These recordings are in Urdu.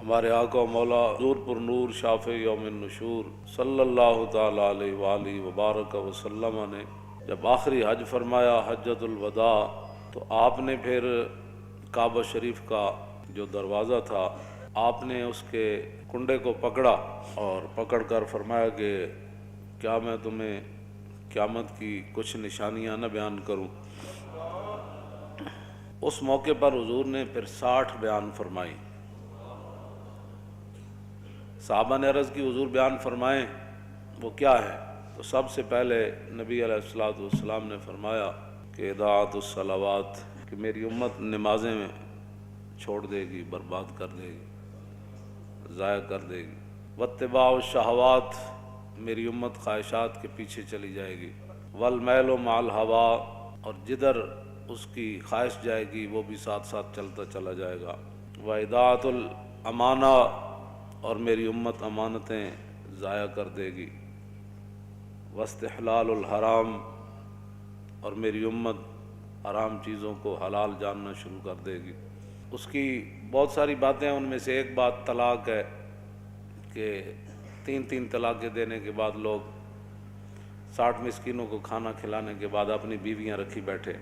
ہمارے آقا و مولا حضور پر نور شافع یوم النشور صلی اللہ تعالی علیہ وآلہ وبارک وسلم نے جب آخری حج فرمایا حجۃ الوداع، تو آپ نے پھر کعبہ شریف کا جو دروازہ تھا آپ نے اس کے کنڈے کو پکڑا اور پکڑ کر فرمایا کہ کیا میں تمہیں قیامت کی کچھ نشانیاں نہ بیان کروں۔ اس موقع پر حضور نے پھر 60 بیان فرمائی۔ صحابہ نے عرض کی حضور بیان فرمائیں وہ کیا ہے؟ تو سب سے پہلے نبی علیہ الصلوۃ والسلام نے فرمایا کہ اضاعت الصلوات، کہ میری امت نمازیں چھوڑ دے گی، برباد کر دے گی، ضائع کر دے گی۔ واتباع الشہوات، میری امت خواہشات کے پیچھے چلی جائے گی۔ والمیل مع الہوا، اور جدھر اس کی خواہش جائے گی وہ بھی ساتھ ساتھ چلتا چلا جائے گا۔ واضاعت الامانہ، اور میری امت امانتیں ضائع کر دے گی۔ واستحلال الحرام، اور میری امت حرام چیزوں کو حلال جاننا شروع کر دے گی۔ اس کی بہت ساری باتیں ہیں، ان میں سے ایک بات طلاق ہے کہ 3 طلاقیں دینے کے بعد لوگ 60 مسکینوں کو کھانا کھلانے کے بعد اپنی بیویاں رکھی بیٹھے۔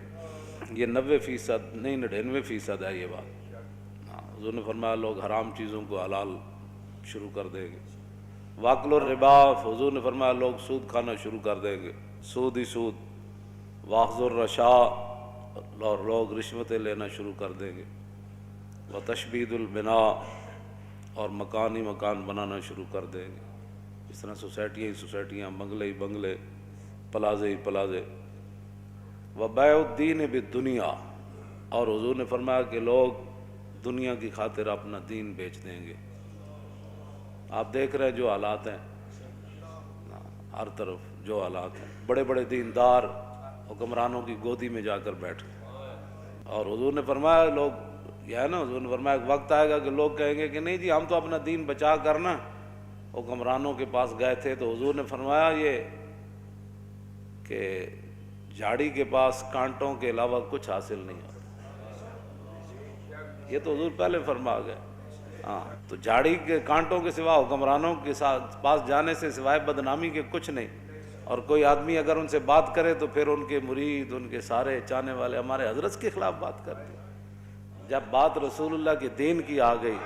یہ 90% نہیں 99% ہے یہ بات۔ حضور نے فرمایا لوگ حرام چیزوں کو حلال شروع کر دیں گے۔ واکل الربا، حضور نے فرمایا لوگ سود کھانا شروع کر دیں گے، سود ہی سود۔ واخذ الرشا، اور لوگ رشوتیں لینا شروع کر دیں گے۔ وتشبید البناء، اور مکان ہی مکان بنانا شروع کر دیں گے، اس طرح سوسائٹیاں ہی سوسائٹیاں، بنگلے ہی بنگلے، پلازے ہی پلازے۔ وبیع الدین بالدنیا، اور حضور نے فرمایا کہ لوگ دنیا کی خاطر اپنا دین بیچ دیں گے۔ آپ دیکھ رہے ہیں جو حالات ہیں، ہر طرف جو حالات ہیں، بڑے بڑے دیندار حکمرانوں کی گودی میں جا کر بیٹھ گئے۔ اور حضور نے فرمایا لوگ یہ ہے نا، حضور نے فرمایا ایک وقت آئے گا کہ لوگ کہیں گے کہ نہیں جی ہم تو اپنا دین بچا کر نا حکمرانوں کے پاس گئے تھے۔ تو حضور نے فرمایا یہ کہ جھاڑی کے پاس کانٹوں کے علاوہ کچھ حاصل نہیں ہوتا۔ یہ تو حضور پہلے فرما گئے۔ ہاں، تو جھاڑی کے کانٹوں کے سوا حکمرانوں کے پاس جانے سے سوائے بدنامی کے کچھ نہیں۔ اور کوئی آدمی اگر ان سے بات کرے تو پھر ان کے مرید، ان کے سارے چاہنے والے ہمارے حضرت کے خلاف بات کرتے ہیں۔ جب بات رسول اللہ کے دین کی آ گئی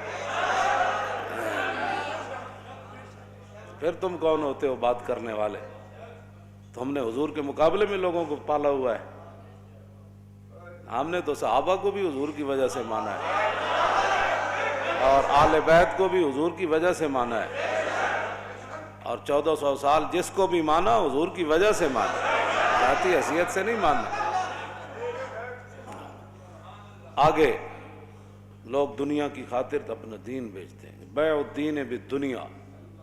پھر تم کون ہوتے ہو بات کرنے والے؟ تو ہم نے حضور کے مقابلے میں لوگوں کو پالا ہوا ہے۔ ہم نے تو صحابہ کو بھی حضور کی وجہ سے مانا ہے، اور آل بیت کو بھی حضور کی وجہ سے مانا ہے، اور 1400 سال جس کو بھی مانا حضور کی وجہ سے مانا، ذاتی حیثیت سے نہیں ماننا۔ آگے لوگ دنیا کی خاطر اپنا دین بیچتے ہیں، بیع الدین بالدنیا،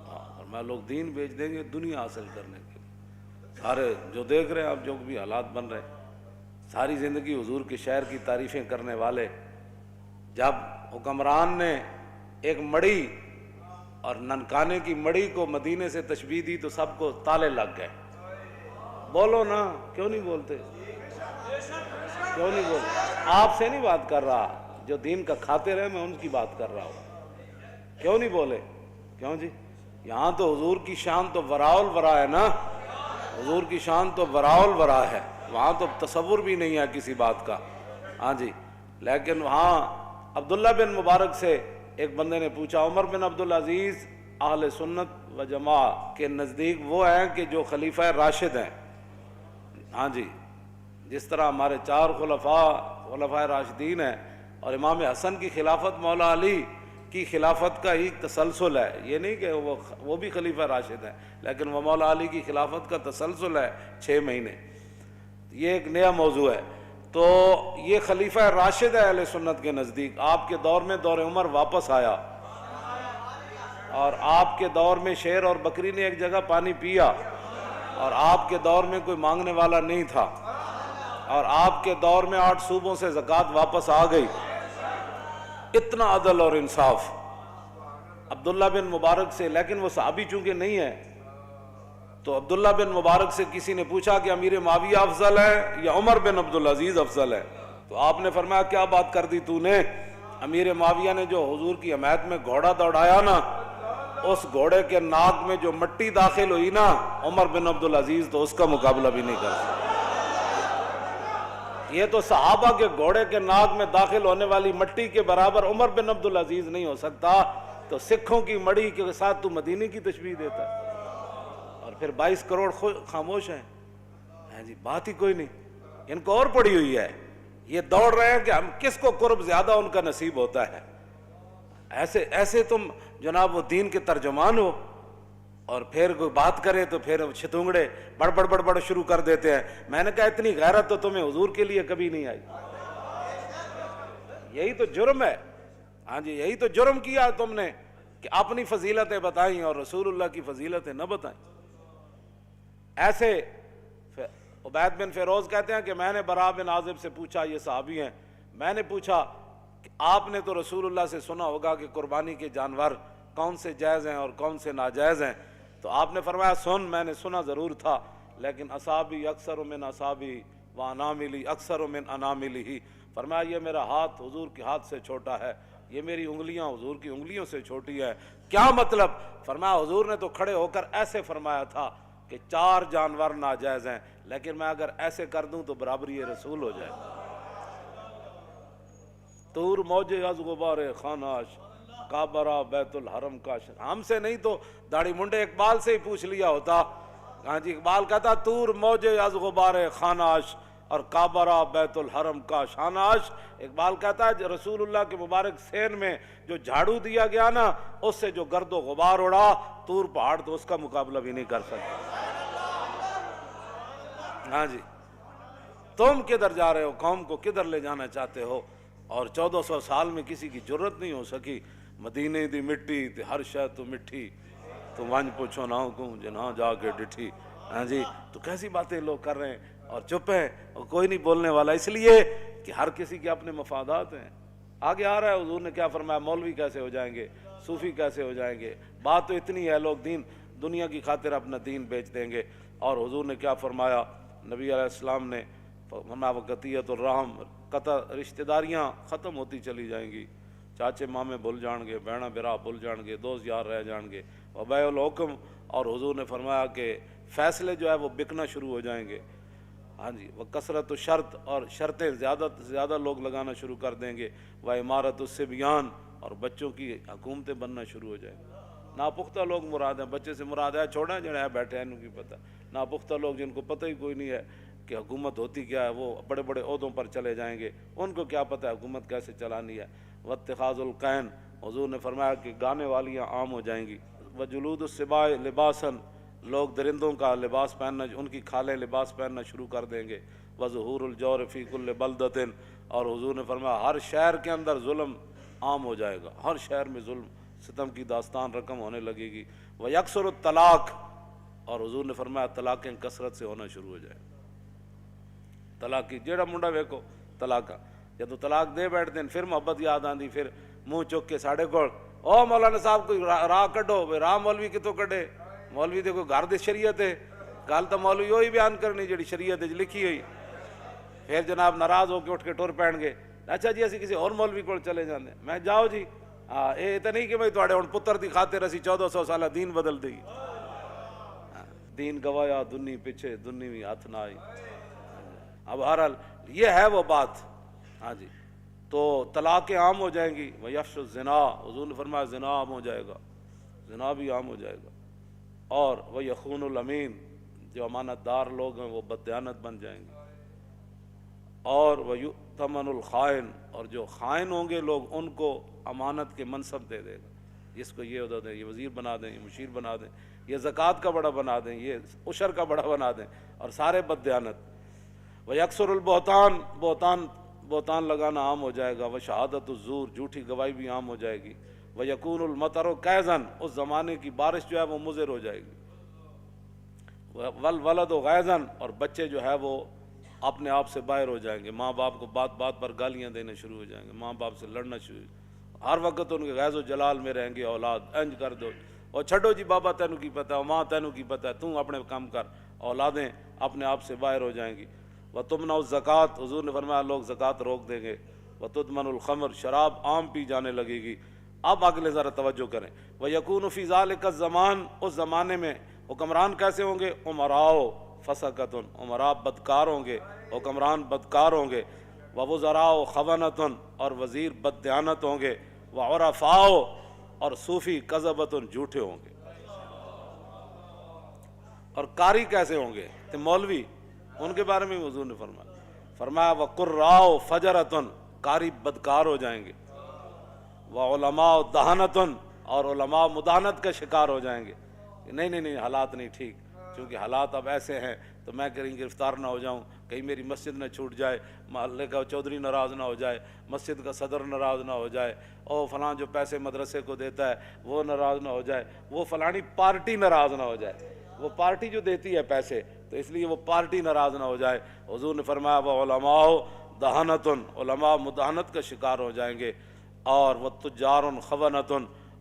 اور میں لوگ دین بیچ دیں گے دنیا حاصل کرنے کے لیے۔ سارے جو دیکھ رہے ہیں آپ، جو بھی حالات بن رہے ہیں، ساری زندگی حضور کے شہر کی تعریفیں کرنے والے، جب حکمران نے ایک مڑی اور ننکانے کی مڑی کو مدینے سے تشبیہ دی تو سب کو تالے لگ گئے۔ بولو نا، کیوں نہیں بولتے؟ کیوں نہیں بولتے؟ آپ سے نہیں بات کر رہا، جو دین کا خاطر ہے میں ان کی بات کر رہا ہوں۔ کیوں نہیں بولے؟ کیوں جی؟ یہاں تو حضور کی شان تو وراء الورا ہے نا، حضور کی شان تو وراء الورا ہے، وہاں تو تصور بھی نہیں ہے کسی بات کا۔ ہاں جی، لیکن وہاں عبداللہ بن مبارک سے ایک بندے نے پوچھا، عمر بن عبدالعزیز اہل سنت و جماعت کے نزدیک وہ ہیں کہ جو خلیفہ راشد ہیں۔ ہاں جی، جس طرح ہمارے 4 خلفائے راشدین ہیں، اور امام حسن کی خلافت مولا علی کی خلافت کا ہی تسلسل ہے، یہ نہیں کہ وہ بھی خلیفہ راشد ہیں، لیکن وہ مولا علی کی خلافت کا تسلسل ہے 6 مہینے۔ یہ ایک نیا موضوع ہے۔ تو یہ خلیفہ راشد ہے اہل سنت کے نزدیک۔ آپ کے دور میں دور عمر واپس آیا، اور آپ کے دور میں شیر اور بکری نے ایک جگہ پانی پیا، اور آپ کے دور میں کوئی مانگنے والا نہیں تھا، اور آپ کے دور میں 8 صوبوں سے زکوٰۃ واپس آ گئی۔ اتنا عدل اور انصاف عبداللہ بن مبارک سے، لیکن وہ صحابی چونکہ نہیں ہے، تو عبداللہ بن مبارک سے کسی نے پوچھا کہ امیر معاویہ افضل ہے یا عمر بن عبدالعزیز افضل ہے؟ تو آپ نے فرمایا کیا بات کر دی تو نے؟ امیر معاویہ نے جو حضور کی حمایت میں گھوڑا دوڑایا نا، اس گھوڑے کے ناک میں جو مٹی داخل ہوئی نا، عمر بن عبدالعزیز تو اس کا مقابلہ بھی نہیں کر سکتا۔ یہ تو صحابہ کے گھوڑے کے ناک میں داخل ہونے والی مٹی کے برابر عمر بن عبدالعزیز نہیں ہو سکتا، تو سکھوں کی مڑی کے ساتھ تو مدینے کی تشبیہ دیتا ہے، اور پھر 22 کروڑ خاموش ہیں۔ جی بات ہی کوئی نہیں، ان کو اور پڑی ہوئی ہے، یہ دوڑ رہے ہیں کہ ہم کس کو قرب زیادہ ان کا نصیب ہوتا ہے۔ ایسے تم جناب وہ دین کے ترجمان ہو، اور پھر کوئی بات کرے تو پھر چھتونگڑے بڑ شروع کر دیتے ہیں۔ میں نے کہا اتنی غیرت تو تمہیں حضور کے لیے کبھی نہیں آئی، یہی تو جرم ہے۔ ہاں جی، یہی تو جرم کیا تم نے کہ اپنی فضیلتیں بتائیں اور رسول اللہ کی فضیلتیں نہ بتائیں۔ ایسے عبید بن فیروز کہتے ہیں کہ میں نے براء بن عازب سے پوچھا، یہ صحابی ہیں، میں نے پوچھا کہ آپ نے تو رسول اللہ سے سنا ہوگا کہ قربانی کے جانور کون سے جائز ہیں اور کون سے ناجائز ہیں، تو آپ نے فرمایا سن، میں نے سنا ضرور تھا، لیکن اصابی اکثر من اصابی و اناملی اکثر من اناملی، فرمایا یہ میرا ہاتھ حضور کے ہاتھ سے چھوٹا ہے، یہ میری انگلیاں حضور کی انگلیوں سے چھوٹی ہے۔ کیا مطلب؟ فرمایا حضور نے تو کھڑے ہو کر ایسے فرمایا تھا کہ 4 جانور ناجائز ہیں، لیکن میں اگر ایسے کر دوں تو برابری رسول ہو جائے۔ طور موجے از غبار خاناش، کعبہ بیت الحرم کا، ہم سے نہیں تو داڑھی منڈے اقبال سے ہی پوچھ لیا ہوتا۔ ہاں جی، اقبال کہتا طور موجے از غبار خاناش اور کعبہ بیت الحرم کا شاناش۔ اقبال کہتا ہے رسول اللہ کے مبارک سین میں جو جھاڑو دیا گیا نا، اس سے جو گرد و غبار اڑا، طور پہاڑ تو اس کا مقابلہ بھی نہیں کر سکتا۔ ہاں جی، تم کدھر جا رہے ہو، قوم کو کدھر لے جانا چاہتے ہو؟ اور 1400 سال میں کسی کی جرت نہیں ہو سکی۔ مدینے دی مٹی تے ہر شے تو مٹھی، تو ونج پوچھو نہ کو جنہاں جا کے ڈٹھی۔ ہاں جی، تو کیسی باتیں لوگ کر رہے ہیں اور چپ ہیں اور کوئی نہیں بولنے والا، اس لیے کہ ہر کسی کے اپنے مفادات ہیں۔ آگے آ رہا ہے حضور نے کیا فرمایا، مولوی کیسے ہو جائیں گے، صوفی کیسے ہو جائیں گے، بات تو اتنی ہے لوگ دنیا کی خاطر اپنا دین بیچ دیں گے۔ اور حضور نے کیا فرمایا، نبی علیہ السلام نے فرمایا وقتیت الرحم، قطع رشتہ داریاں ختم ہوتی چلی جائیں گی، چاچے مامے بھول جان گے، بہنا برا بھول جان گے، دوست یار رہ جان گے، وبیع الحکم، اور حضور نے فرمایا کہ فیصلے جو ہے وہ بکنا شروع ہو جائیں گے۔ ہاں جی، وہ کثرت و شرط، اور شرطیں زیادہ سے زیادہ لوگ لگانا شروع کر دیں گے، وہ عمارت الصبیان، اور بچوں کی حکومتیں بننا شروع ہو جائیں گے۔ ناپختہ لوگ مراد ہیں، بچے سے مراد ہے چھوڑیں جڑے ہیں بیٹھے ہیں انہوں کی پتہ، ناپختہ لوگ جن کو پتہ ہی کوئی نہیں ہے کہ حکومت ہوتی کیا ہے، وہ بڑے بڑے عہدوں پر چلے جائیں گے، ان کو کیا پتہ ہے حکومت کیسے چلانی ہے۔ واتخاذ القین، حضور نے فرمایا کہ گانے والیاں عام ہو جائیں گی۔ وجلود السباع لباسن، لوگ درندوں کا لباس پہننا، ان کی کھالیں لباس پہننا شروع کر دیں گے۔ وظہور الجور فی کل بلدۃ، اور حضور نے فرمایا ہر شہر کے اندر ظلم عام ہو جائے گا، ہر شہر میں ظلم ستم کی داستان رقم ہونے لگے گی۔ ویکثر الطلاق، اور حضور نے فرمایا طلاقیں کثرت سے ہونا شروع ہو جائیں۔ طلاق کی جیڑا منڈا ویکو طلاق، جب طلاق دے بیٹھتے ہیں پھر محبت یاد آندی، پھر منہ چک کے ساڑھے کو او مولانا صاحب کوئی راہ کڈو، راہ مولوی کتوں کڈے، مولوی دے کوئی گھر دی شریعت ہے، گل تو مولوی وہی بیان کرنی جڑی شریعت لکھی ہوئی۔ پھر جناب ناراض ہو کے اٹھ کے ٹر پین گے، اچھا جی اسی کسی اور مولوی کو چلے جاندے، میں جاؤ جی، یہ تو نہیں کہ بھائی تھوڑے ہن پتر دی خاطر اسی 1400 سالہ دین بدل دئی، دین گوایا دنی پیچھے دنی بھی ہاتھ نہ آئی۔ اب بہرحال یہ ہے وہ بات۔ ہاں جی، تو طلاقیں عام ہو جائیں گی۔ ویفش الزنا، حضور نے فرمایا زنا عام ہو جائے گا، زنا بھی عام ہو جائے گا۔ اور وہ یخون الامین، جو امانت دار لوگ ہیں وہ بددیانت بن جائیں گے۔ اور وہ یؤتمن الخائن، اور جو خائن ہوں گے لوگ ان کو امانت کے منصب دے دے گا، اس کو یہ عہدہ دیں، یہ وزیر بنا دیں، یہ مشیر بنا دیں، یہ زکوٰۃ کا بڑا بنا دیں، یہ عشر کا بڑا بنا دیں، اور سارے بددیانت۔ ویکثر البہتان، بہتان لگانا عام ہو جائے گا۔ وشہادت الزور، جھوٹی گواہی بھی عام ہو جائے گی۔ ویکون المطر کیزن، اس زمانے کی بارش جو ہے وہ مضر ہو جائے گی۔ والولد غیظن، اور بچے جو ہے وہ اپنے آپ سے باہر ہو جائیں گے، ماں باپ کو بات بات پر گالیاں دینے شروع ہو جائیں گے، ماں باپ سے لڑنا شروع، ہر وقت ان کے غیظ و جلال میں رہیں گے، اولاد انج کر دو، اور چھڈو جی بابا تینوں کی پتہ ہے، ماں تینوں کی پتہ ہے، تم اپنے کام کر، اولادیں اپنے آپ سے باہر ہو جائیں گی۔ وَتُمْنَعُ الزَّکَاۃ، حضور نے فرمایا لوگ زکوٰۃ روک دیں گے۔ وتدمن الخمر، شراب عام پی جانے لگے گی۔ اب اگلے ذرا توجہ کریں، وَيَكُونُ فِي ذَلِكَ الزَّمَانِ، اس زمانے میں حکمران کیسے ہوں گے؟ عمراء فسقۃ، عمراء بدکار ہوں گے، حکمران بدکار ہوں گے، ووزراء خونۃ، اور وزیر بددیانت ہوں گے، وعرفاء، اور صوفی کذبۃ، جھوٹے ہوں گے۔ اور قاری کیسے ہوں گے؟ تو مولوی، ان کے بارے میں حضور نے فرمایا وقراء فجرۃ، قاری بدکار ہو جائیں گے، وعلماء دہنۃ، اور علماء مداحنت کا شکار ہو جائیں گے۔ نہیں حالات نہیں ٹھیک، چونکہ حالات اب ایسے ہیں تو میں کہیں گرفتار نہ ہو جاؤں، کہیں میری مسجد نہ چھوٹ جائے، محلے کا چودھری ناراض نہ ہو جائے، مسجد کا صدر ناراض نہ ہو جائے، اور فلاں جو پیسے مدرسے کو دیتا ہے وہ ناراض نہ ہو جائے، وہ فلانی پارٹی ناراض نہ ہو جائے، وہ پارٹی جو دیتی ہے پیسے تو اس لیے وہ پارٹی ناراض نہ ہو جائے۔ حضور نے فرمایا وہ علماء دہنۃ، علماء مداحنت کا شکار ہو جائیں گے، اور وہ تجار خونۃ،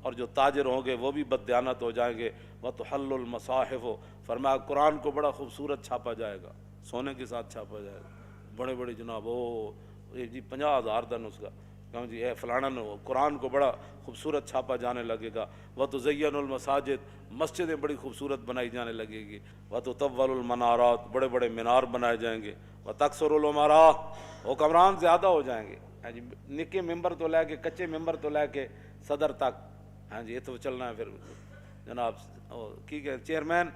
اور جو تاجر ہوں گے وہ بھی بددیانت ہو جائیں گے، وتحل المصاحف، فرمایا قرآن کو بڑا خوبصورت چھاپا جائے گا، سونے کے ساتھ چھاپا جائے گا، بڑے بڑے جناب جی 50,000 کا نسخہ، کہوں جی اے فلانا قرآن کو بڑا خوبصورت چھاپا جانے لگے گا، وتزین المساجد، مسجدیں بڑی خوبصورت بنائی جانے لگے گی، وتطول المنارات، بڑے بڑے مینار بنائے جائیں گے، وتکثر الامراء، حکمران زیادہ ہو جائیں گے، ہاں جی نکے ممبر تو لے کے کچے ممبر تو لے کے صدر تک، ہاں جی یہ تو چلنا ہے، پھر جناب کی کہ چیئرمین،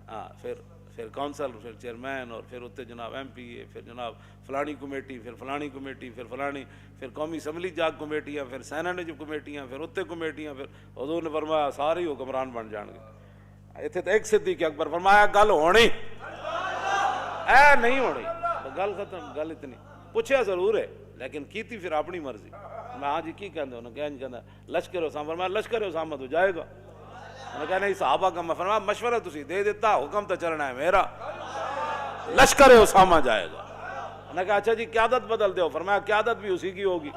ہاں پھر کونسل، پھر چیئرمین، اور پھر اتنے جناب ایم پی اے، پھر جناب فلانی کمیٹی، پھر فلانی کمیٹی، پھر فلانی، پھر قومی اسمبلی جاگ کمیٹیاں، پھر سینٹ جو کمیٹیاں، پھر اتنے کمیٹیاں، پھر حضور نے فرمایا سارے حکمران بن جان گے۔ اتنے تو ایک صدیق اکبر فرمایا گل ہونی اے نہیں ہونی، گل ختم، گل اتنی پوچھا ضرور ہے لیکن کیتی پھر اپنی مرضی۔ میں ہاں جی کی کہندے انہوں نے کہنا لشکر اسامہ، فرمایا لشکر اسامہ تو جائے گا، انہوں نے کہا نہیں صحابہ کا، میں فرمایا مشورہ تسی دے دیتا، حکم تو چلنا ہے میرا، لشکر اسامہ جائے گا۔ انہوں نے کہا اچھا جی قیادت بدل دو، فرمایا قیادت بھی اسی کی ہوگی،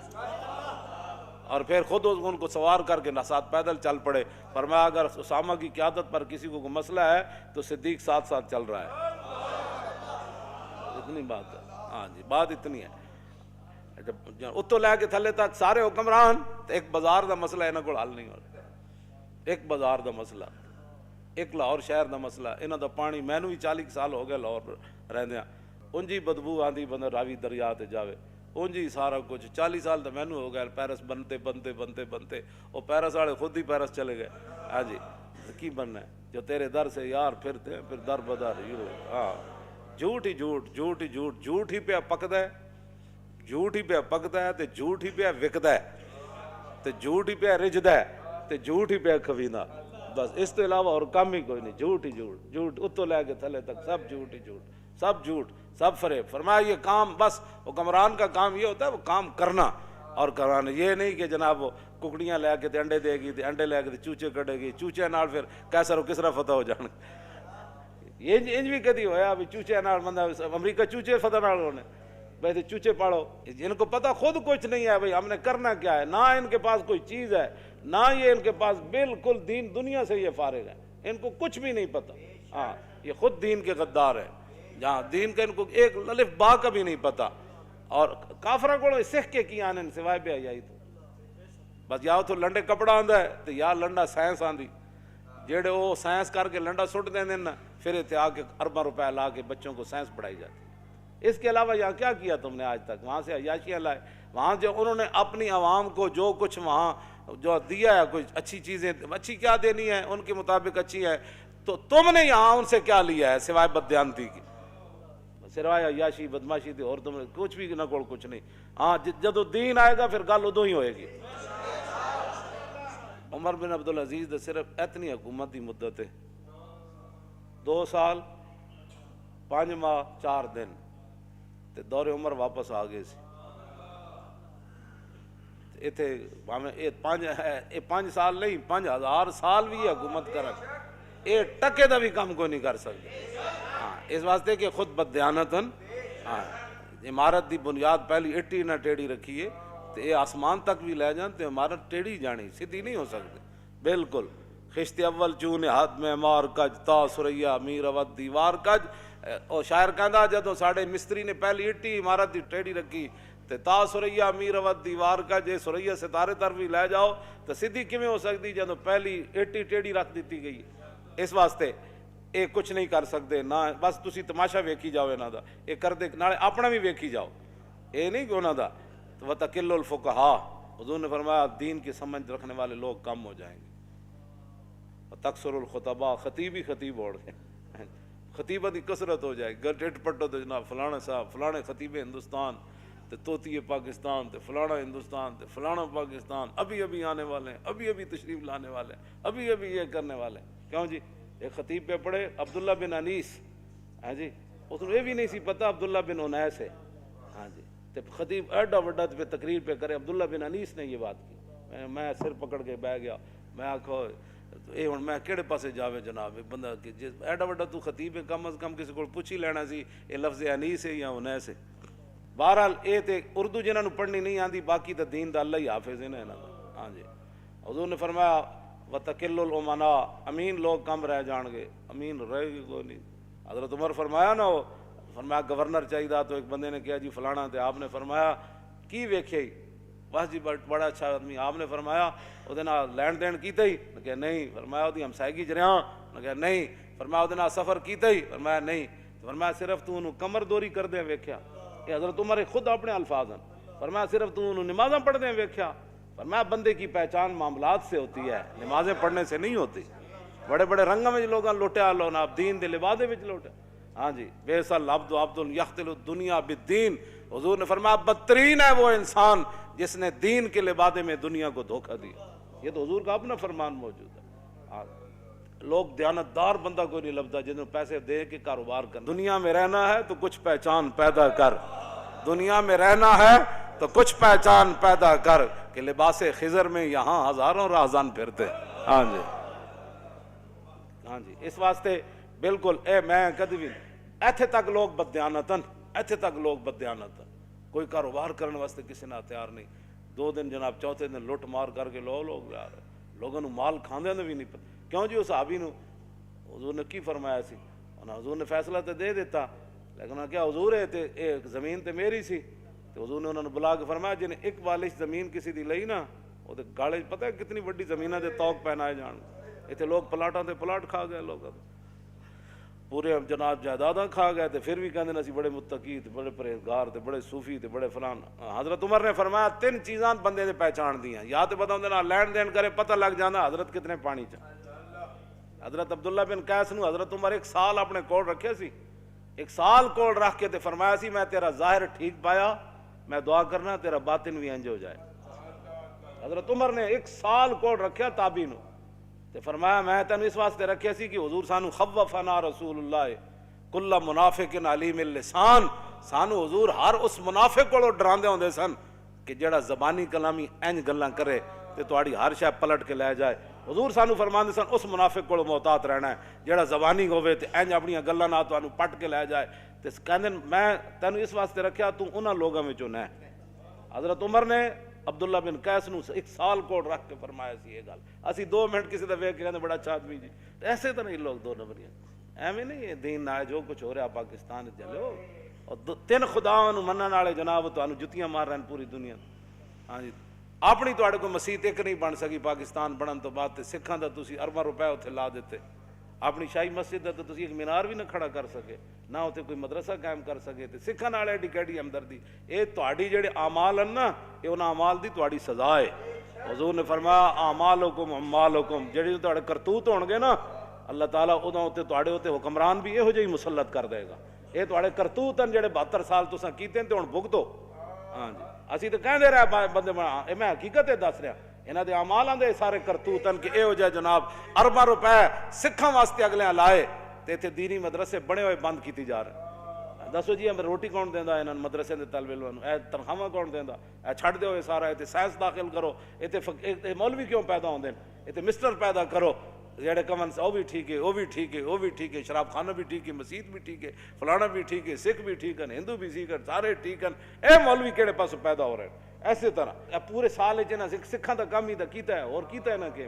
اور پھر خود ان کو سوار کر کے ساتھ پیدل چل پڑے۔ فرمایا اگر اسامہ کی قیادت پر کسی کو مسئلہ ہے تو صدیق ساتھ ساتھ چل رہا ہے، اتنی بات ہے، ہاں جی بات اتنی ہے۔ جب اتو لے کے تھلے تک سارے حکمران، ایک بازار دا مسئلہ انہاں کول حل نہیں ہو رہا، ایک بازار دا مسئلہ، ایک لاہور شہر دا مسئلہ، انہاں دا پانی مینوں ہی 40 سال ہو گئے لاہور رہندیاں، انجی بدبو آندی بندہ راوی دریا تے جاوے، انجی سارا کچھ 40 سال تو مینوں ہو گئے پیرس بنتے وہ پیرس والے خود ہی پیرس چلے گئے، ہاں جی کی بننا ہے جو تیرے در سے یار پھرتے ہیں پھر در بدر، ہاں جھوٹ ہی جھوٹ، جھوٹ ہی جھوٹ، جھوٹ ہی پہ پکدا ہے، جھوٹ ہی پہ پکدا ہے تے جھوٹ ہی پہ وکدا ہے تے جھوٹ ہی پہ رجدا ہے تے جھوٹ ہی پہ کھویندا، بس اس تو علاوہ اور کام ہی کوئی نہیں، جھوٹ ہی جھوٹ، جھوٹ اتو لے کے تھلے تک سب جھوٹ ہی جھوٹ، سب جھوٹ، سب فریب۔ فرمایا یہ کام بس حکمران کا کام یہ ہوتا ہے وہ کام کرنا اور کرانا، یہ نہیں کہ جناب وہ ککڑیاں لے کے تے انڈے دے گی تے انڈے لے کے تے چوچے کٹے گی، چوچے نال پھر کیسر و کسرا فتح ہو جان، یہ انج بھی کدی ہویا بھی چوچے نال بندہ امریکہ چوچے فتح نال ہونے، بھائی چوچے پاڑو، ان کو پتہ خود کچھ نہیں ہے بھائی ہم نے کرنا کیا ہے، نہ ان کے پاس کوئی چیز ہے، نہ یہ ان کے پاس بالکل دین دنیا سے یہ فارغ ہے، ان کو کچھ بھی نہیں پتہ، ہاں یہ خود دین کے غدار ہے، جہاں دین کا ان کو ایک الف با کا بھی نہیں پتہ، اور کافرہ کو سکھ کے کی آنے سوائے بے حیائی تو بس یا تو لنڈے کپڑا آندا ہے تو یا لنڈا سائنس آندی، جیڑے وہ سائنس کر کے لنڈا سٹ دیں نا پھر اتنے آ کے ارباں روپے لا کے بچوں کو سائنس پڑھائی جاتی۔ اس کے علاوہ یہاں کیا کیا تم نے آج تک؟ وہاں سے عیاشیاں لائے، وہاں جو انہوں نے اپنی عوام کو جو کچھ وہاں جو دیا ہے، کچھ اچھی چیزیں، اچھی کیا دینی ہے ان کے مطابق اچھی ہے، تو تم نے یہاں ان سے کیا لیا ہے سوائے بددیانتی کی، سوائے عیاشی بدماشی تھی، اور تم نے کچھ بھی نہ کوڑ کچھ نہیں۔ ہاں جدو دین آئے گا پھر گل ادو ہی ہوئے گی۔ عمر بن عبدالعزیز نے صرف اتنی حکومت کی مدت ہے 2 سال 5 ماہ 4 دن تے دور عمر واپس آ گئے سی، اتنے یہ 5 سال نہیں 5000 سال بھی حکومت کرن، یہ ٹکے دا بھی کام کوئی نہیں کر سکتے، ہاں اس واسطے کہ خود بددیانتن، ہاں عمارت دی بنیاد پہلی اٹی نہ ٹیڑھی رکھی ہے تو یہ آسمان تک بھی لے جان تو عمارت ٹیڑھی جانی، سیدھی نہیں ہو سکتی بالکل۔ خشت اول چون ہاتھ میں مار کج تا سریا میر اود دیوار کج، اور شاعر کہندا جدو ساڑے مستری نے پہلی اٹی عمارت دی ٹیڑھی رکھی تے تا سریا میر ود دیوار کا جے سریا ستارے طرف ہی لے جاؤ تو سیدھی کیویں ہو سکتی جدوں پہلی ایٹی ٹیڑھی رکھ دیتی گئی. اس واسطے یہ کچھ نہیں کر سکتے نہ بس تسی تماشا ویکھی جاؤ انہاں دا یہ کردے نالے اپنا بھی ویکھی جاؤ یہ نہیں کہ انہاں دا. وتقل الفقہاء حضور نے فرمایا دین کی سمجھ رکھنے والے لوگ کم ہو جائیں گے. تکثر الخطباء خطیب ہی خطیب اوڑ گئے خطیبہ دی کثرت ہو جائے گی. ٹٹ پٹو تو جناب فلانا صاحب فلانے خطیب ہندوستان تے طوطی پاکستان تے فلانا ہندوستان تے فلانا پاکستان ابھی ابھی آنے والے ہیں ابھی ابھی تشریف لانے والے ہیں ابھی ابھی یہ کرنے والے ہیں. کیوں جی ایک خطیب پہ پڑھے عبداللہ بن انیس ہاں جی اس کو یہ بھی نہیں سی پتا عبداللہ بن انیس ہے ہاں جی تے خطیب ایڈا وڈا پہ تقریر پہ کرے عبداللہ بن انیس نے یہ بات کی. میں سر پکڑ کے بہ گیا میں آکھو اے ہن میں کہڑے پاسے جاوے جناب بندہ کہ ایڈا وڈا تو خطیب ہے کم از کم کسی کو پوچھ ہی لینا سی یہ لفظ انیس ہے یا انیس ہے. بہرحال اے تے اردو جنہاں نوں پڑھنی نہیں آندی باقی تے دین دا اللہ ہی حافظ ہے نا انہاں دا. ہاں جی حضور نے فرمایا وتقل الامناء امین لوگ کم رہ جان گے امین رہے گی کوئی نہیں. حضرت عمر فرمایا نا وہ فرمایا گورنر چاہیے تو ایک بندے نے کہا جی فلانا تے آپ نے فرمایا کی ویکھے بس جی بڑا اچھا آدمی. آپ نے فرمایا وہ لین دین کیتا ہی میں کہا نہیں. فرمایا وہ ہمسائیگی جریاں میں کہا نہیں. فرمایا وہ سفر کیتا ہی فرمایا نہیں. فرمایا صرف تو انہوں کمر دوری کر دیں ویکھیا. یہ حضرت عمر خود اپنے الفاظ ہیں. فرمایا صرف تو انہوں نمازاں پڑھ دیں ویکھیا. فرمایا بندے کی پہچان معاملات سے ہوتی ہے نمازیں پڑھنے سے نہیں ہوتی. بڑے بڑے رنگوں میں لوگاں لوٹیا لو نا دین دے لبادے وچ لوٹیا. ہاں جی بیسل عبد یختل الدنیا بالدین. حضور نے فرمایا بدترین ہے وہ انسان جس نے دین کے لبادے میں دنیا کو دھوکہ دیا. یہ تو حضور کا اپنا فرمان موجود ہے. لوگ دیانتدار بندہ کوئی نہیں لبدا جنہوں پیسے دے کے کاروبار کر. دنیا میں رہنا ہے تو کچھ پہچان پیدا کر. دنیا میں رہنا ہے تو کچھ پہچان پیدا کر کہ لباس خضر میں یہاں ہزاروں راہزان پھرتے. ہاں جی ہاں جی اس واسطے بالکل اے میں کدی بھی ایتھے تک لوگ بددیانتن ایتھے تک لوگ بددیانتن کوئی کاروبار کرنے واسطے کسی نہ تیار نہیں. 2 دن جناب چوتھے دن لٹ مار کر کے لوگ جا رہے لوگوں نو مال کھاندے نے بھی نہیں پتا. کیوں جی اس صحابی نو حضور نے کی فرمایا سی حضور نے فیصلہ تو دے دیتا لیکن کیا حضور ہے تے ایک زمین تے میری سی تو حضور نے انہوں نے بلا کے فرمایا جنہیں ایک بالش زمین کسی دی لئی نا وہ گاڑے پتہ ہے کتنی بڑی زمینہ دے توق پہنائے جان. اتنے لوگ پلاٹاں تے پلاٹ کھا گئے لوگ پورے جناب جائیداداں کھا گئے تے پھر بھی کہندے نے اسی بڑے متقی تے بڑے پرہیزگار تے بڑے صوفی تے بڑے فلان. حضرت عمر نے فرمایا 3 چیزاں بندے دے پہچان دیاں یا تے بتاؤں نہ لین دین کرے پتہ لگ جانا حضرت کتنے پانی چاہ. حضرت عبداللہ بن قیس نو حضرت عمر 1 سال اپنے کول رکھے سی 1 سال کول رکھ کے تے فرمایا سی میں تیرا ظاہر ٹھیک پایا میں دعا کرنا تیرا باطن بھی انج ہو جائے. حضرت عمر نے 1 سال کول رکھیا تابعی نو تے فرمایا میں تینوں اس واسطے رکھیا سی کہ حضور سانو خوفنا رسول اللہ کل منافق علیم اللسان. سانو حضور ہر اس منافق کو ڈراندے ہوندے سن کہ جڑا زبانی کلامی انج گلاں کرے تے تہاڈی ہر شے پلٹ کے لے جائے. حضور سانو فرماندے سن اس منافق کو محتاط رہنا ہے جڑا زبانی ہوے تے انج اپنی گلاں نال تانوں پٹ کے لے جائے. تے کہندے میں تینوں اس واسطے رکھیا تو انہاں لوگاں وچوں نہ. حضرت عمر نے عبداللہ بن قیس نو 1 سال کوٹ رکھ کے فرمایا سی یہ گل. اسی 2 منٹ کسی دا ویکھ کے کہندے بڑا اچھا آدمی جی. ایسے تو نہیں لوگ 2 نمبریاں ایویں نہیں دین نہ جو کچھ ہو رہا پاکستان چلو اور 3 خداواں نو منن والے جناب تانوں جتیاں مار رہے ہیں پوری دنیا. ہاں جی اپنی تواڈے کوئی مسجد ایک نہیں بن سکی پاکستان بنن تو بعد تے سکھاں دا تسی ارباں روپے اوتھے لا دیتے. اپنی شاہی مسجد دا تو تسی ایک مینار بھی نہ کھڑا کر سکے نہ اوتھے کوئی مدرسہ قائم کر سکے. تے سکھاں نال ایڈی کیڑی ہمدردی. اے تواڈی جڑے اعمال ہیں نا اے انہاں اعمال دی تواڈی سزا ہے. حضور نے فرمایا اعمالکم اعمالکم جڑے تواڈے کرتوت ہون گے نا اللہ تعالیٰ ادوں تے تواڈے اوتے حکمران بھی یہو جہی مسلط کر دے گا. اے تواڈے کرتوت ہیں جڑے 72 سال تساں کیتے ہیں تے ہن بھگتو. ہاں جی اسی تو کہندے رہے بندے میں حقیقت دس رہا انہاں دے اعمالاں دے سارے کرتوت ہیں کہ اے ہو جائے جناب ارباں روپے سکھاں واسطے اگلے لائے تے ایتھے دینی مدرسے بنے ہوئے بند کیتی جا رہے. دسو جی ہمیں روٹی کون دیندا انہاں مدرسے دے طالب علماں نوں اے تنخواہ کون دیندا اے چھڈ دیو اے سارا ایتھے سائنس داخل کرو ایتھے مولوی کیوں پیدا ہوندے ایتھے مسٹر پیدا کرو جڑے کمن وہ بھی ٹھیک ہے وہ بھی ٹھیک ہے وہ بھی ٹھیک ہے شراب خانہ بھی ٹھیک ہے مسجد بھی ٹھیک ہے فلانا بھی ٹھیک ہے سکھ بھی ٹھیک ہیں ہندو بھی سکھ ہیں سارے ٹھیک ہیں. اے مولوی کہڑے پاس پیدا ہو رہے ہیں. ایسے طرح پورے سال سکھاں دا کام ہی کیتا ہے اور کیتا ہے نہ کہ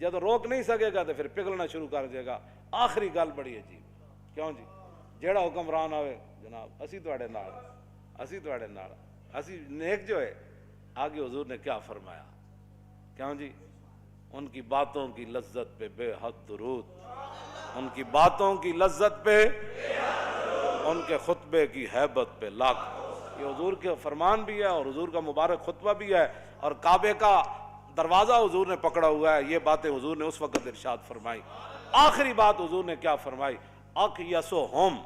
جب روک نہیں سکے گا تو پھر پگھلنا شروع کر دے گا. آخری گل بڑی عجیب, کیوں جی جیڑا حکمران آئے جناب اسی تواڈے نال, اسی تواڈے نال, اسی نیک جو ہے. آگے حضور نے کیا فرمایا, کیوں جی ان کی باتوں کی لذت پہ بے حد درود, ان کی باتوں کی لذت پہ, ان کے خطبے کی ہیبت پہ لاکھ. یہ حضور کے فرمان بھی ہے اور حضور کا مبارک خطبہ بھی ہے, اور کعبے کا دروازہ حضور نے پکڑا ہوا ہے. یہ باتیں حضور نے اس وقت ارشاد فرمائی. آخری بات حضور نے کیا فرمائی, اقیسہم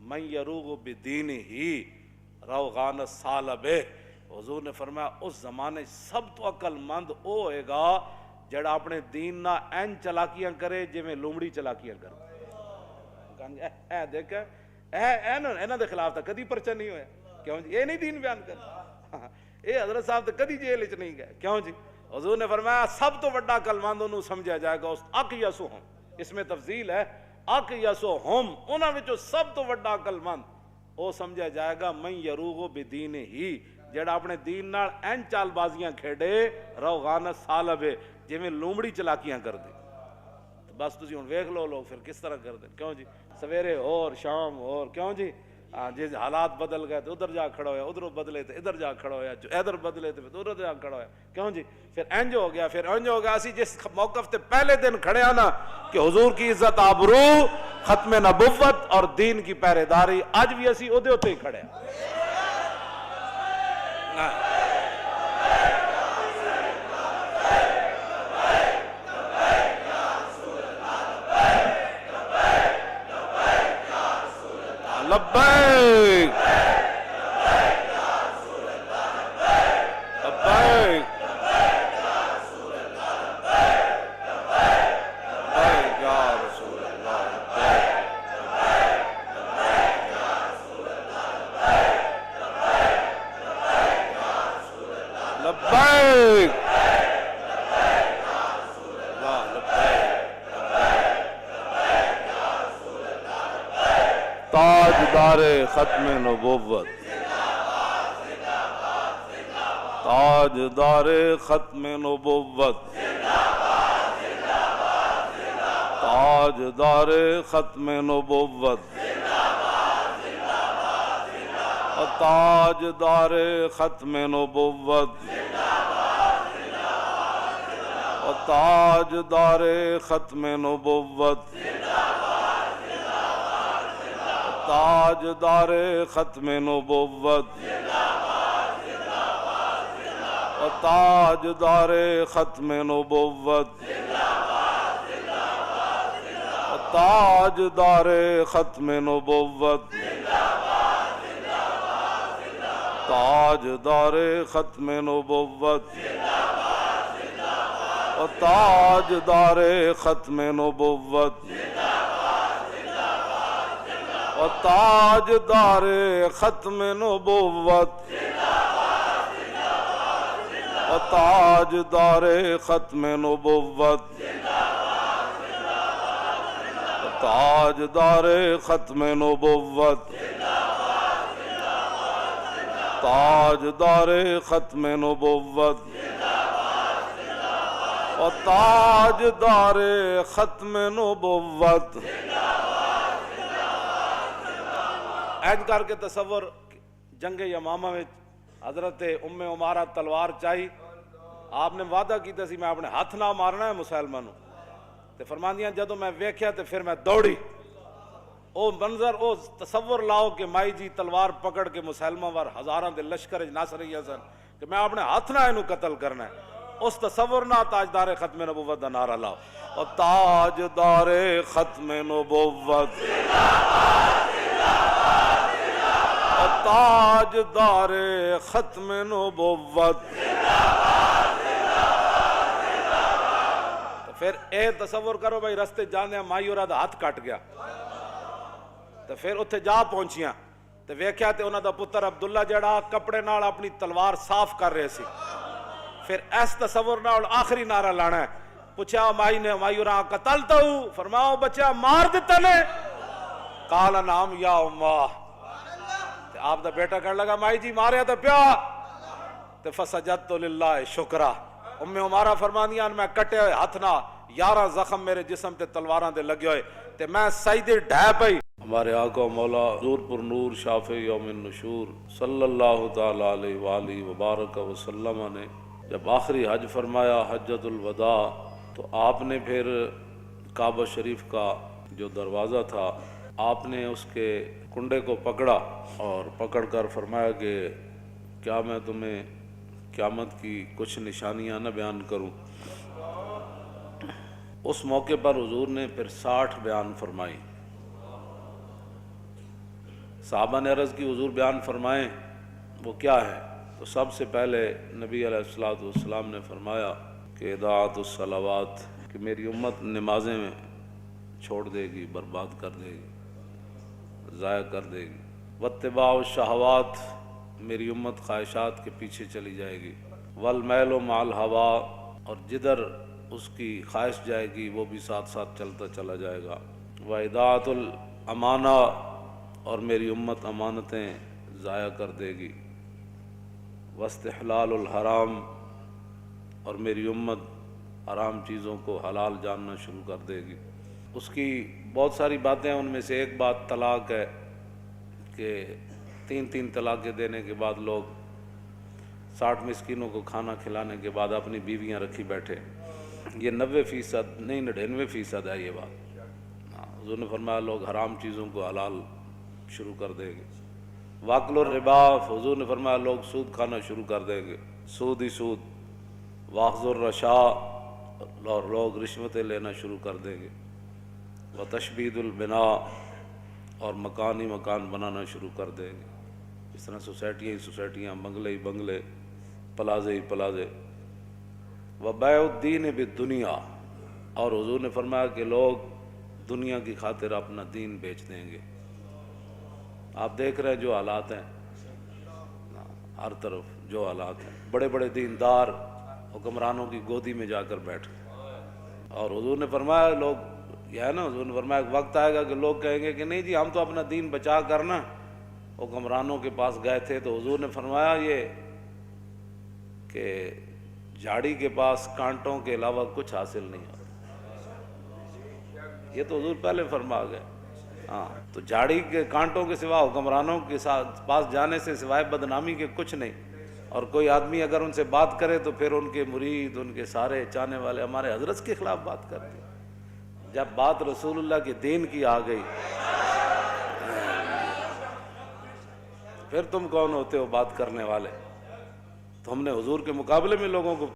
من یروغ بدینہ روغان الثعلبہ. حضور نے فرمایا اس زمانے سب تو عقل مند او ہوئے گا جڑا اپنے دین نہ این چلاکیاں کرے جی میں لومڑی چلاکیاں کرے. اے دیکھ اینا دے خلاف تا کدی پرچہ نہیں ہویا, کیوں جی یہ نہیں دین بیان کرتا, اے حضرت صاحب تو کدی جیل وچ نہیں گئے, کیوں جی حضور نے فرمایا سب تو بڑا عقل مند انہوں سمجھا جائے گا اس اقیسہم, اس میں تفضیل ہے, اقیسہم انہاں وچوں سب تو بڑا عقل مند او سمجھا جائے گا من یروغ بدینہ, جڑا اپنے دین نال این چال بازیاں کھیڑے روغان الثعلبہ جی میں لومڑی چلاکیاں کر دے. بس تسی ہن ویکھ لو لوگ پھر کس طرح کر دیں, کیوں جی سویرے اور شام اور, کیوں جی جی حالات بدل گئے تو ادھر جا کھڑا ہویا, ادھر بدلے تو ادھر جا کھڑا ہویا, جو ادھر بدلے تو ادھر جا کھڑا ہویا, کیوں جی پھر انج ہو گیا, پھر انج ہو گیا. اسی جس موقف تے پہلے دن کھڑے آنا کہ حضور کی عزت آبرو, ختم نبوت اور دین کی پہرے داری, اج بھی اسی اودے ہوتے ہی کھڑے ہیں. لبیک لبیک تاجدار ختم نبوت, تاجدار ختم نبوت, تاجدار ختم نبوت, تاجدار ختم نبوت, تاجدار ختم نبوت, تاجدار ختم نبوت, تاجدار ختم نبوت, تاجدار ختم نبوت, تاجدار ختم نبوت, تاجدار ختم نبوت, تاجدار ختم نبوت, تاجدار ختم نبوت, تاجدار ختم نبوت, تاجدار ختم نبوت, تاجدار ختم نبوت. اینج کر کے تصور جنگ یمامہ میں حضرت ام عمارہ تلوار چاہی, آپ نے وعدہ کیتا سی میں اپنے ہاتھ نہ مارنا ہے مسلمانوں, تے فرماندیاں جدوں میں ویکھیا تے پھر میں دوڑی. او منظر او تصور لاؤ کہ مائی جی تلوار پکڑ کے مسلماں وار ہزاراں دے لشکر نس رہی سن کہ میں اپنے ہاتھ نہ اینو قتل کرنا ہے. اس تصور نہ تاجدار ختم نبوت دا نعرہ لاؤ, اور تاجدار ختم نبوت, تاجدار ختم نبوت. تو پھر اے تصور کرو بھائی رستے جانے مائی اور ہاتھ کٹ گیا, تو پھر اتھے جا پہنچیاں تو ویکھیا تے انہاں دا پتر عبداللہ جڑا کپڑے نال اپنی تلوار صاف کر رہے سی. پھر اس تصور نال آخری نعرہ لانا ہے. پوچھا مائی نے, مائی اور قتل تو فرماؤ بچہ مار دیتا نے, قال نام یا امہ. آپ دا بیٹا کہنے لگا مائی جی ماریا تو پیا, تو فسجدت للہ شکرہ. ام عمارہ فرمانیاں میں کٹے ہوئے ہاتھ نہ 11 زخم میرے جسم تے تلواراں دے لگے ہوئے تے میں سجدے ڈھہ پئی. ہمارے آقا مولا حضور پر نور شافع یوم النشور صلی اللہ تعالی علیہ وآلہ وبارک وسلم نے جب آخری حج فرمایا حجۃ الوداع، تو آپ نے پھر کعبہ شریف کا جو دروازہ تھا آپ نے اس کے کنڈے کو پکڑا اور پکڑ کر فرمایا کہ کیا میں تمہیں قیامت کی کچھ نشانیاں نہ بیان کروں. اس موقع پر حضور نے پھر 60 بیان فرمائی. صحابہ نے عرض کی حضور بیان فرمائیں وہ کیا ہے؟ تو سب سے پہلے نبی علیہ الصلوۃ والسلام نے فرمایا کہ اضاعت الصلوات، کہ میری امت نمازیں چھوڑ دے گی، برباد کر دے گی، ضائع کر دے گی. واتباع الشہوات، میری امت خواہشات کے پیچھے چلی جائے گی. والمیل مع الہوا، اور جدھر اس کی خواہش جائے گی وہ بھی ساتھ ساتھ چلتا چلا جائے گا. واضاعت الامانہ، اور میری امت امانتیں ضائع کر دے گی. واستحلال الحرام، اور میری امت حرام چیزوں کو حلال جاننا شروع کر دے گی. اس کی بہت ساری باتیں ہیں، ان میں سے ایک بات طلاق ہے کہ 3 طلاقیں دینے کے بعد لوگ 60 مسکینوں کو کھانا کھلانے کے بعد اپنی بیویاں رکھی بیٹھے. یہ 90% نہیں 99% ہے یہ بات. حضور نے فرمایا لوگ حرام چیزوں کو حلال شروع کر دیں گے. واکل الربا، حضور نے فرمایا لوگ سود کھانا شروع کر دیں گے، سود ہی سود. واخذ الرشا، اور لوگ رشوتیں لینا شروع کر دیں گے. وتشبید البناء، اور مکان ہی مکان بنانا شروع کر دیں گے. اس طرح سوسائٹیاں ہی سوسائٹیاں، بنگلے ہی بنگلے، پلازے ہی پلازے. وبیع الدین بالدنیا، اور حضور نے فرمایا کہ لوگ دنیا کی خاطر اپنا دین بیچ دیں گے. آپ دیکھ رہے ہیں جو حالات ہیں، ہر طرف جو حالات ہیں، بڑے بڑے دیندار حکمرانوں کی گودی میں جا کر بیٹھ گئے. اور حضور نے فرمایا لوگ یہ ہے نا، حضور نے فرمایا ایک وقت آئے گا کہ لوگ کہیں گے کہ نہیں جی ہم تو اپنا دین بچا کر نا حکمرانوں کے پاس گئے تھے. تو حضور نے فرمایا یہ کہ جھاڑی کے پاس کانٹوں کے علاوہ کچھ حاصل نہیں ہوتا. یہ تو حضور پہلے فرما گئے. ہاں، تو جھاڑی کے کانٹوں کے سوا حکمرانوں کے پاس جانے سے سوائے بدنامی کے کچھ نہیں. اور کوئی آدمی اگر ان سے بات کرے تو پھر ان کے مرید، ان کے سارے چاہنے والے ہمارے حضرت کے خلاف بات کرتے ہیں. جب بات رسول اللہ کے دین کی آ گئی پھر تم کون ہوتے ہو بات کرنے والے؟ تو ہم نے حضور کے مقابلے میں لوگوں کو